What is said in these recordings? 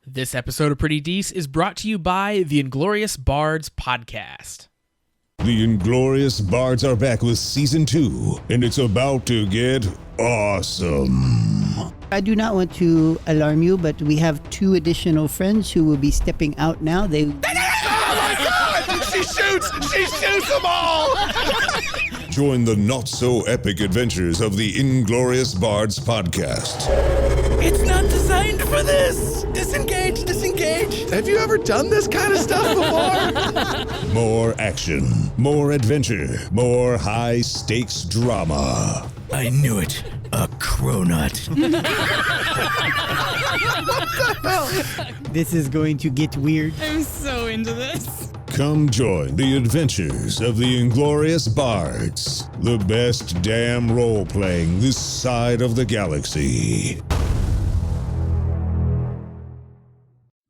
This episode of Pretty Dece is brought to you by the Inglorious Bards podcast. The Inglorious Bards are back with Season 2, and it's about to get awesome. I do not want to alarm you, but we have two additional friends who will be stepping out now. Oh my God! She shoots them all! Join the not-so-epic adventures of the Inglorious Bards podcast. It's not designed for this! Disengage! Have you ever done this kind of stuff before? More action, more adventure, more high-stakes drama. I knew it. A cronut. This is going to get weird. I'm so into this. Come join the adventures of the Inglorious Bards, the best damn role-playing this side of the galaxy.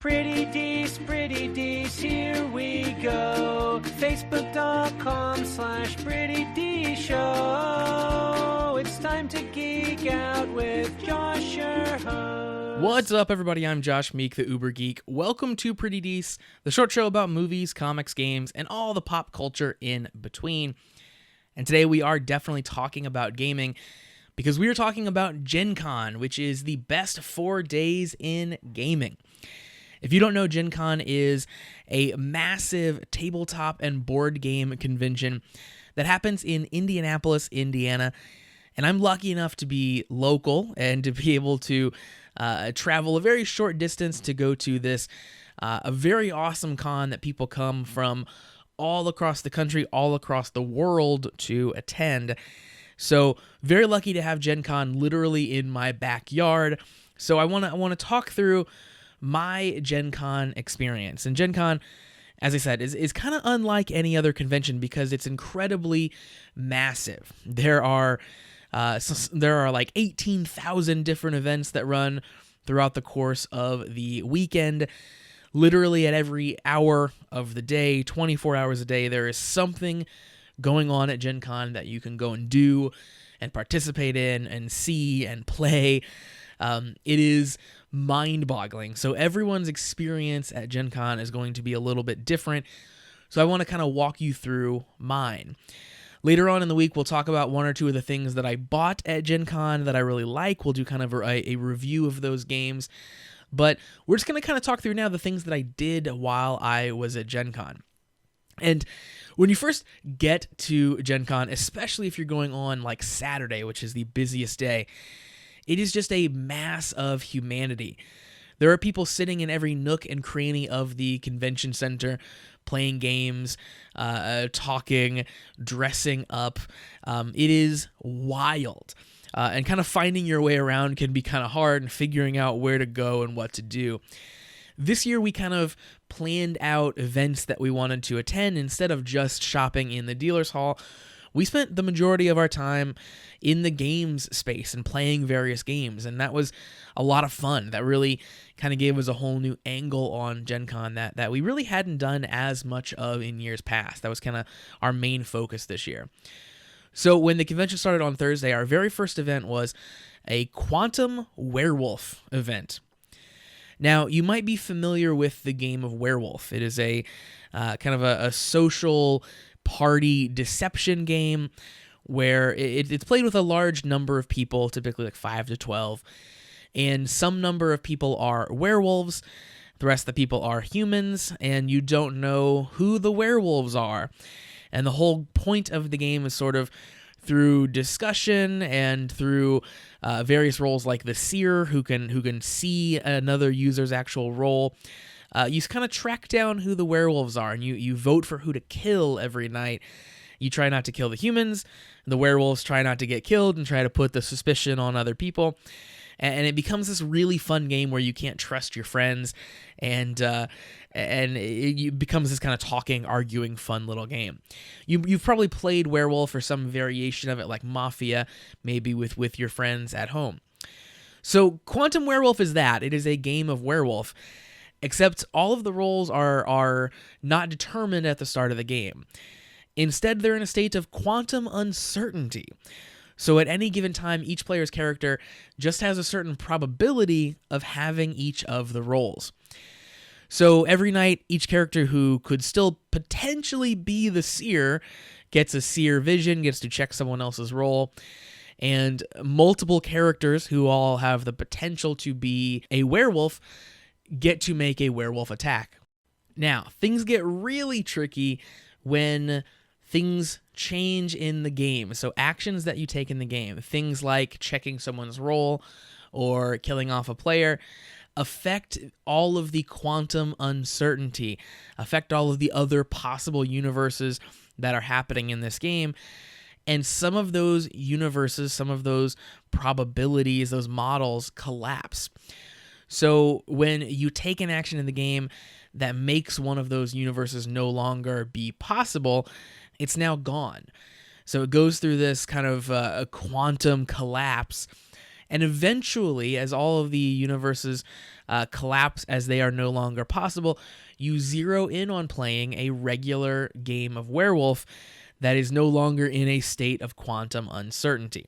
Pretty Dece, here we go. Facebook.com/Pretty Dece Show. It's time to geek out with Josh, your host. What's up, everybody? I'm Josh Meek, the Uber Geek. Welcome to Pretty Dece, the short show about movies, comics, games, and all the pop culture in between. And today we are definitely talking about gaming because we are talking about Gen Con, which is the best 4 days in gaming. If you don't know, Gen Con is a massive tabletop and board game convention that happens in Indianapolis, Indiana. And I'm lucky enough to be local and to be able to travel a very short distance to go to this a very awesome con that people come from all across the country, all across the world to attend. So very lucky to have Gen Con literally in my backyard. So I want to talk through my Gen Con experience. And Gen Con, as I said, is kind of unlike any other convention because it's incredibly massive. There are like 18,000 different events that run throughout the course of the weekend. Literally at every hour of the day, 24 hours a day, there is something going on at Gen Con that you can go and do and participate in and see and play. It is mind-boggling. So everyone's experience at Gen Con is going to be a little bit different. So I want to kind of walk you through mine. Later on in the week, we'll talk about one or two of the things that I bought at Gen Con that I really like. We'll do kind of a review of those games. But we're just going to kind of talk through now the things that I did while I was at Gen Con. And when you first get to Gen Con, especially if you're going on like Saturday, which is the busiest day, it is just a mass of humanity. There are people sitting in every nook and cranny of the convention center, playing games, talking, dressing up. It is wild. And kind of finding your way around can be kind of hard and figuring out where to go and what to do. This year, we kind of planned out events that we wanted to attend instead of just shopping in the dealer's hall. We spent the majority of our time in the games space and playing various games, and that was a lot of fun. That really kind of gave us a whole new angle on Gen Con that we really hadn't done as much of in years past. That was kind of our main focus this year. So when the convention started on Thursday, our very first event was a quantum werewolf event. Now, you might be familiar with the game of werewolf. It is a kind of a social party deception game where it's played with a large number of people, typically like 5 to 12, and some number of people are werewolves, the rest of the people are humans, and you don't know who the werewolves are. And the whole point of the game is sort of through discussion and through various roles like the seer who can see another user's actual role. You kind of track down who the werewolves are, and you vote for who to kill every night. You try not to kill the humans. The werewolves try not to get killed and try to put the suspicion on other people. And it becomes this really fun game where you can't trust your friends, and it becomes this kind of talking, arguing, fun little game. You've probably played Werewolf or some variation of it, like Mafia, maybe with your friends at home. So Quantum Werewolf is that. It is a game of werewolf, except all of the roles are not determined at the start of the game. Instead, they're in a state of quantum uncertainty. So at any given time, each player's character just has a certain probability of having each of the roles. So every night, each character who could still potentially be the seer gets a seer vision, gets to check someone else's role, and multiple characters who all have the potential to be a werewolf get to make a werewolf attack. Now, things get really tricky when things change in the game. So actions that you take in the game, things like checking someone's role or killing off a player, affect all of the quantum uncertainty, affect all of the other possible universes that are happening in this game. And some of those universes, some of those probabilities, those models collapse. So when you take an action in the game that makes one of those universes no longer be possible, it's now gone. So it goes through this kind of a quantum collapse. And eventually, as all of the universes collapse as they are no longer possible, you zero in on playing a regular game of werewolf that is no longer in a state of quantum uncertainty.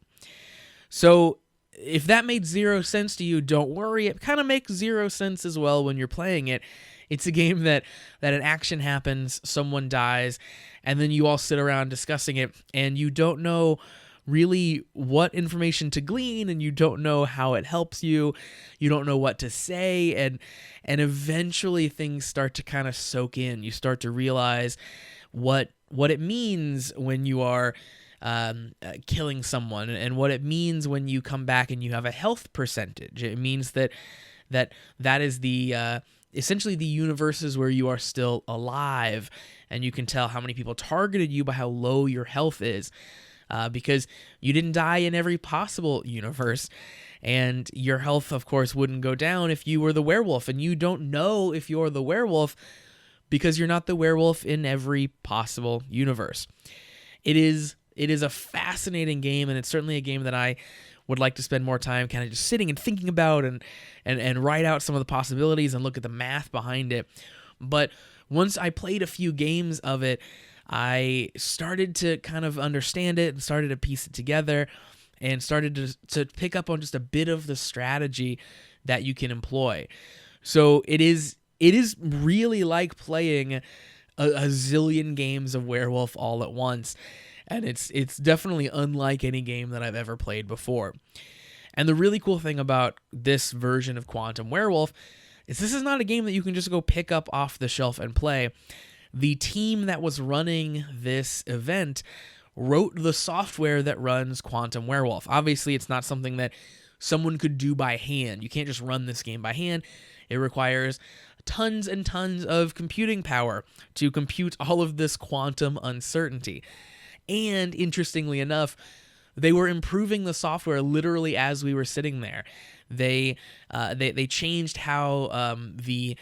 So if that made zero sense to you, don't worry. It kind of makes zero sense as well when you're playing it. It's a game that an action happens, someone dies, and then you all sit around discussing it, and you don't know really what information to glean, and you don't know how it helps you. You don't know what to say, and eventually things start to kind of soak in. You start to realize what it means when you are killing someone, and what it means when you come back and you have a health percentage. It means that is the essentially the universes where you are still alive, and you can tell how many people targeted you by how low your health is, because you didn't die in every possible universe, and your health, of course, wouldn't go down if you were the werewolf, and you don't know if you're the werewolf because you're not the werewolf in every possible universe. It is a fascinating game, and it's certainly a game that I would like to spend more time kind of just sitting and thinking about and write out some of the possibilities and look at the math behind it. But once I played a few games of it, I started to kind of understand it and started to piece it together and started to pick up on just a bit of the strategy that you can employ. So it is really like playing a zillion games of werewolf all at once. And it's definitely unlike any game that I've ever played before. And the really cool thing about this version of Quantum Werewolf is this is not a game that you can just go pick up off the shelf and play. The team that was running this event wrote the software that runs Quantum Werewolf. Obviously, it's not something that someone could do by hand. You can't just run this game by hand. It requires tons and tons of computing power to compute all of this quantum uncertainty. And interestingly enough, they were improving the software literally as we were sitting there. They changed how the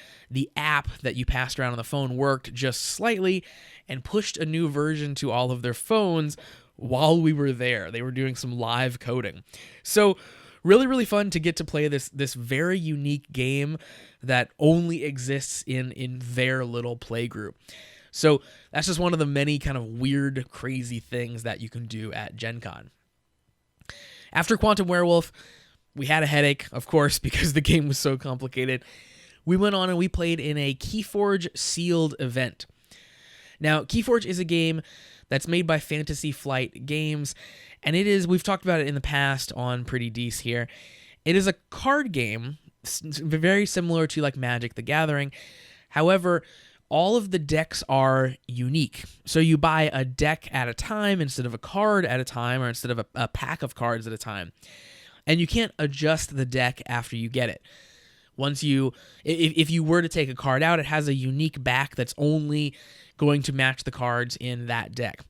app that you passed around on the phone worked just slightly, and pushed a new version to all of their phones while we were there. They were doing some live coding. So really, really fun to get to play this very unique game that only exists in their little playgroup. So that's just one of the many kind of weird, crazy things that you can do at Gen Con. After Quantum Werewolf, we had a headache, of course, because the game was so complicated. We went on and we played in a Keyforge sealed event. Now, Keyforge is a game that's made by Fantasy Flight Games, and we've talked about it in the past on Pretty Dece here. It is a card game, very similar to like Magic the Gathering. However, all of the decks are unique. So you buy a deck at a time instead of a card at a time, or instead of a pack of cards at a time. And you can't adjust the deck after you get it. If you were to take a card out, it has a unique back that's only going to match the cards in that deck.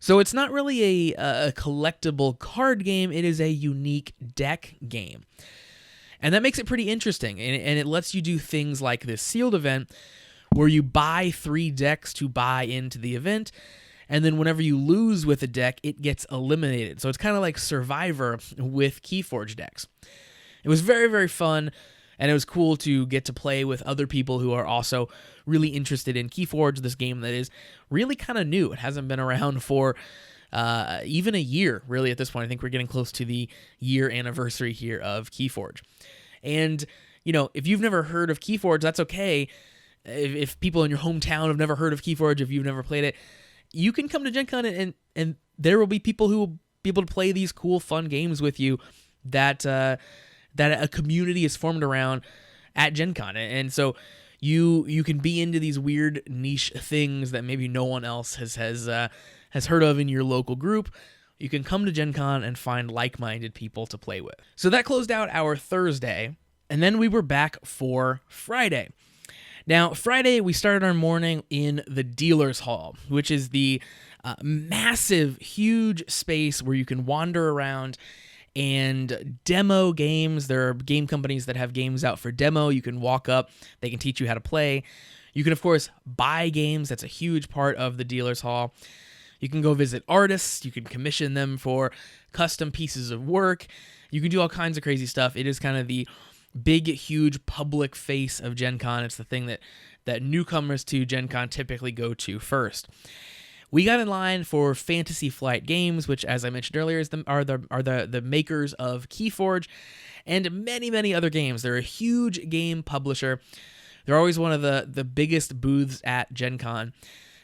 So it's not really a collectible card game, it is a unique deck game. And that makes it pretty interesting, and it lets you do things like this sealed event, where you buy 3 decks to buy into the event, and then whenever you lose with a deck, it gets eliminated. So it's kind of like Survivor with Keyforge decks. It was very, very fun, and it was cool to get to play with other people who are also really interested in Keyforge, this game that is really kind of new. It hasn't been around for even a year, really, at this point. I think we're getting close to the year anniversary here of Keyforge. And if you've never heard of Keyforge, that's okay. If people in your hometown have never heard of Keyforge, if you've never played it, you can come to Gen Con and there will be people who will be able to play these cool, fun games with you that a community is formed around at Gen Con. And so you can be into these weird niche things that maybe no one else has heard of in your local group. You can come to Gen Con and find like-minded people to play with. So that closed out our Thursday, and then we were back for Friday. Now, Friday, we started our morning in the Dealer's Hall, which is the massive, huge space where you can wander around and demo games. There are game companies that have games out for demo. You can walk up. They can teach you how to play. You can, of course, buy games. That's a huge part of the Dealer's Hall. You can go visit artists. You can commission them for custom pieces of work. You can do all kinds of crazy stuff. It is kind of the big, huge public face of Gen Con. It's the thing that newcomers to Gen Con typically go to first. We got in line for Fantasy Flight Games, which, as I mentioned earlier, are the makers of Keyforge and many, many other games. They're a huge game publisher. They're always one of the biggest booths at Gen Con.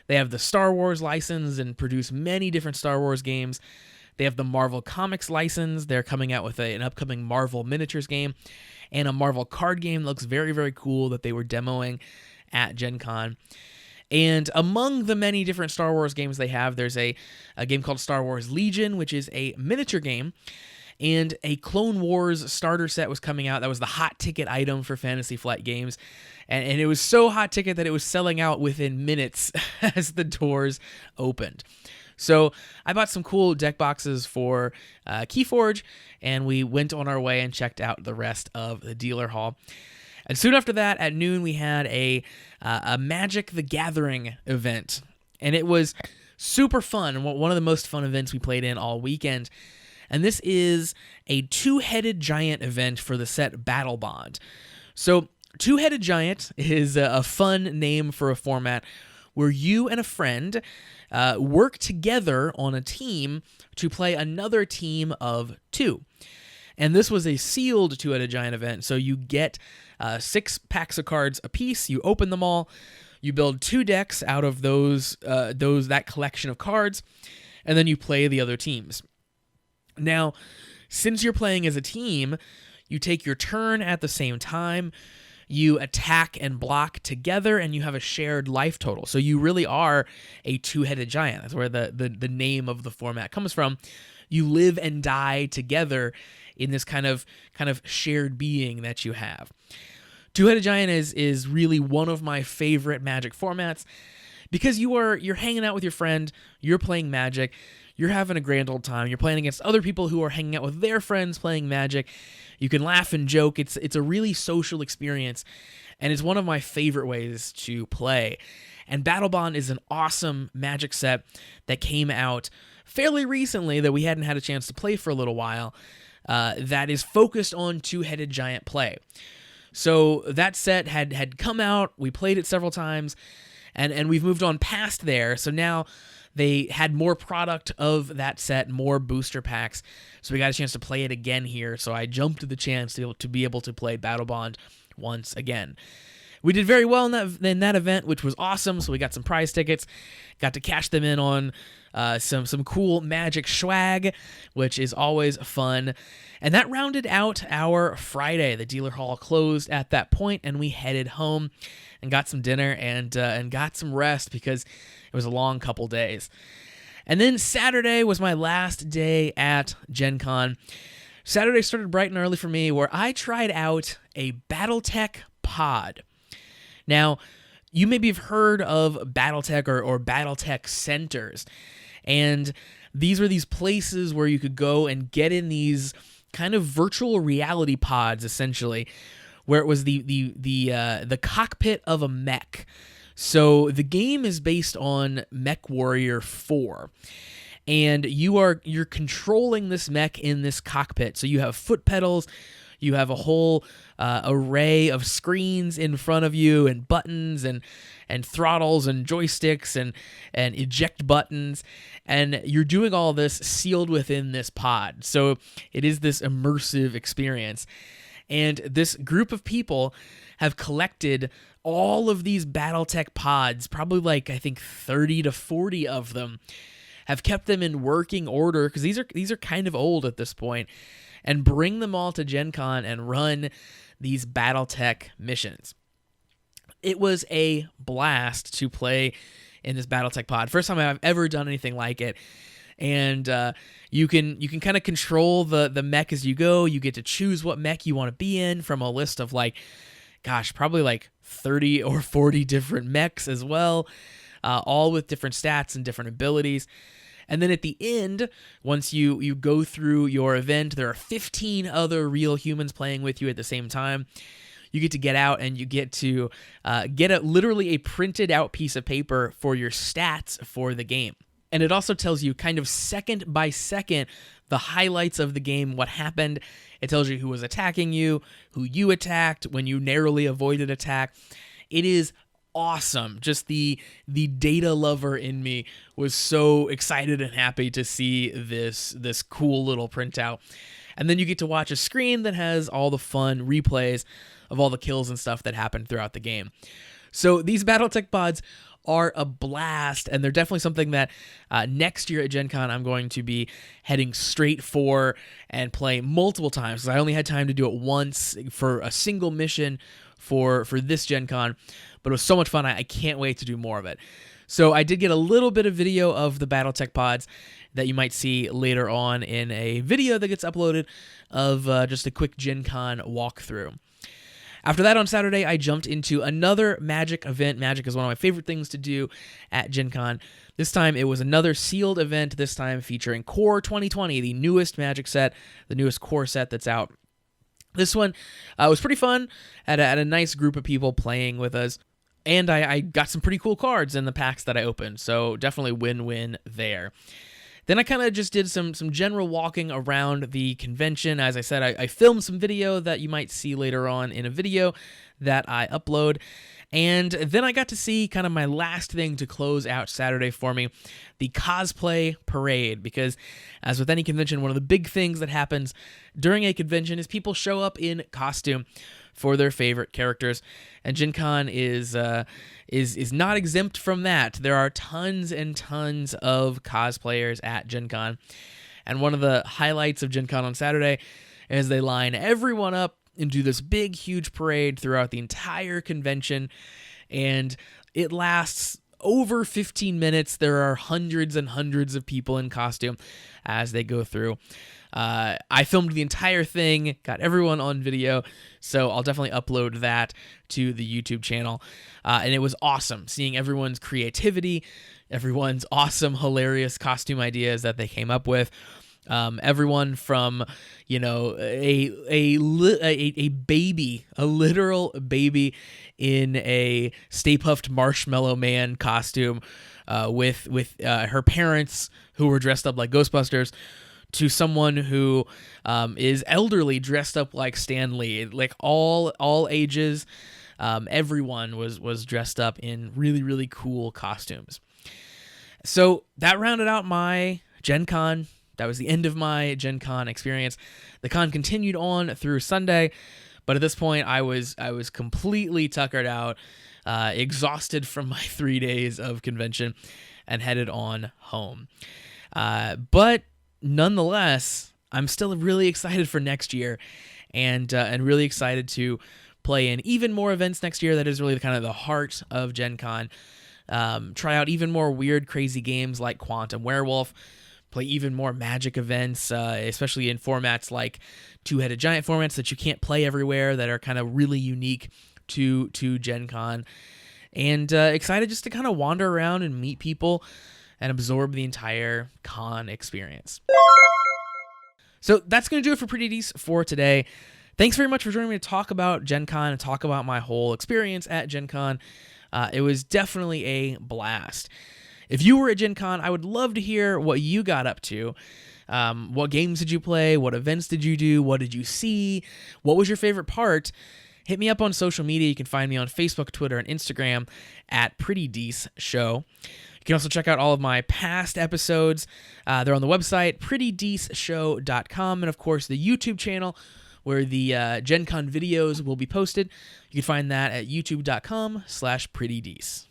They have the Star Wars license and produce many different Star Wars games. They have the Marvel Comics license. They're coming out with an upcoming Marvel miniatures game and a Marvel card game that looks very, very cool that they were demoing at Gen Con. And among the many different Star Wars games they have, there's a game called Star Wars Legion, which is a miniature game, and a Clone Wars starter set was coming out. That was the hot ticket item for Fantasy Flight Games, and it was so hot ticket that it was selling out within minutes as the doors opened. So I bought some cool deck boxes for Keyforge, and we went on our way and checked out the rest of the dealer hall. And soon after that, at noon, we had a Magic the Gathering event, and it was super fun. One of the most fun events we played in all weekend. And this is a two-headed giant event for the set Battle Bond. So two-headed giant is a fun name for a format where you and a friend work together on a team to play another team of two. And this was a sealed two-headed giant event, so you get 6 packs of cards apiece. You open them all. You build 2 decks out of that collection of cards, and then you play the other teams. Now, since you're playing as a team, you take your turn at the same time. You attack and block together, and you have a shared life total. So you really are a two-headed giant. That's where the name of the format comes from. You live and die together in this kind of shared being that you have. Two-headed giant is really one of my favorite Magic formats because you're hanging out with your friend, you're playing Magic, you're having a grand old time, you're playing against other people who are hanging out with their friends playing Magic. You can laugh and joke. It's a really social experience, and it's one of my favorite ways to play. And Battle Bond is an awesome Magic set that came out fairly recently that we hadn't had a chance to play for a little while, that is focused on two-headed giant play. So that set had come out, we played it several times, and we've moved on past there. So now they had more product of that set, more booster packs, so we got a chance to play it again here. So I jumped to the chance to be able to play Battle Bond once again. We did very well in that event, which was awesome. So we got some prize tickets, got to cash them in on some cool Magic swag, which is always fun. And that rounded out our Friday. The dealer hall closed at that point, and we headed home and got some dinner and got some rest because it was a long couple days. And then Saturday was my last day at Gen Con. Saturday started bright and early for me, where I tried out a BattleTech pod. Now, you maybe have heard of BattleTech or BattleTech centers, and these were these places where you could go and get in these kind of virtual reality pods, essentially, where it was the cockpit of a mech. So the game is based on Mech Warrior 4. And you're controlling this mech in this cockpit. So you have foot pedals, you have a whole array of screens in front of you, and buttons and throttles and joysticks and eject buttons, and you're doing all this sealed within this pod. So it is this immersive experience. And this group of people have collected all of these BattleTech pods, probably like I think 30 to 40 of them, have kept them in working order because these are kind of old at this point, and bring them all to Gen Con and run these BattleTech missions. It was a blast to play in this BattleTech pod. First time I've ever done anything like it. And you can kind of control the mech as you go. You get to choose what mech you want to be in from a list of probably like 30 or 40 different mechs as well, all with different stats and different abilities. And then at the end, once you go through your event, there are 15 other real humans playing with you at the same time. You get to get out and you get to get literally a printed out piece of paper for your stats for the game. And it also tells you kind of second by second the highlights of the game, what happened. It tells you who was attacking you, who you attacked, when you narrowly avoided attack. It is awesome. Just the data lover in me was so excited and happy to see this cool little printout. And then you get to watch a screen that has all the fun replays of all the kills and stuff that happened throughout the game. So these BattleTech pods are a blast, and they're definitely something that next year at Gen Con I'm going to be heading straight for and play multiple times, because I only had time to do it once for a single mission for this Gen Con, but it was so much fun. I can't wait to do more of it. So I did get a little bit of video of the BattleTech pods that you might see later on in a video that gets uploaded of just a quick Gen Con walkthrough. After that, on Saturday, I jumped into another Magic event. Magic is one of my favorite things to do at Gen Con. This time, it was another sealed event, this time featuring Core 2020, the newest Magic set, the newest Core set that's out. This one was pretty fun, had a nice group of people playing with us, and I got some pretty cool cards in the packs that I opened, so definitely win-win there. Then I kind of just did some general walking around the convention. As I said, I filmed some video that you might see later on in a video that I upload. And then I got to see kind of my last thing to close out Saturday for me, the cosplay parade. Because as with any convention, one of the big things that happens during a convention is people show up in costume for their favorite characters. And Gen Con is not exempt from that. There are tons and tons of cosplayers at Gen Con. And one of the highlights of Gen Con on Saturday is they line everyone up and do this big, huge parade throughout the entire convention. And it lasts over 15 minutes. There are hundreds and hundreds of people in costume as they go through. I filmed the entire thing, got everyone on video, so I'll definitely upload that to the YouTube channel. And it was awesome seeing everyone's creativity, everyone's awesome, hilarious costume ideas that they came up with. Everyone from, a baby, a literal baby in a Stay Puft Marshmallow Man costume, with her parents who were dressed up like Ghostbusters, to someone who is elderly dressed up like Stan Lee. Like all ages, everyone was dressed up in really, really cool costumes. So that rounded out my Gen Con. That was the end of my Gen Con experience. The con continued on through Sunday, but at this point I was completely tuckered out, exhausted from my 3 days of convention, and headed on home. But nonetheless, I'm still really excited for next year, and really excited to play in even more events next year. That is really kind of the heart of Gen Con. Try out even more weird, crazy games like Quantum Werewolf. Play even more Magic events, especially in formats like two-headed giant formats that you can't play everywhere, that are kind of really unique to Gen Con. And excited just to kind of wander around and meet people and absorb the entire con experience. So that's going to do it for Pretty Dece for today. Thanks very much for joining me to talk about Gen Con and talk about my whole experience at Gen Con. It was definitely a blast. If you were at Gen Con, I would love to hear what you got up to. What games did you play? What events did you do? What did you see? What was your favorite part? Hit me up on social media. You can find me on Facebook, Twitter, and Instagram at Pretty Dece Show. You can also check out all of my past episodes. They're on the website, prettydeceshow.com, and of course the YouTube channel, where the Gen Con videos will be posted. You can find that at youtube.com/prettydece.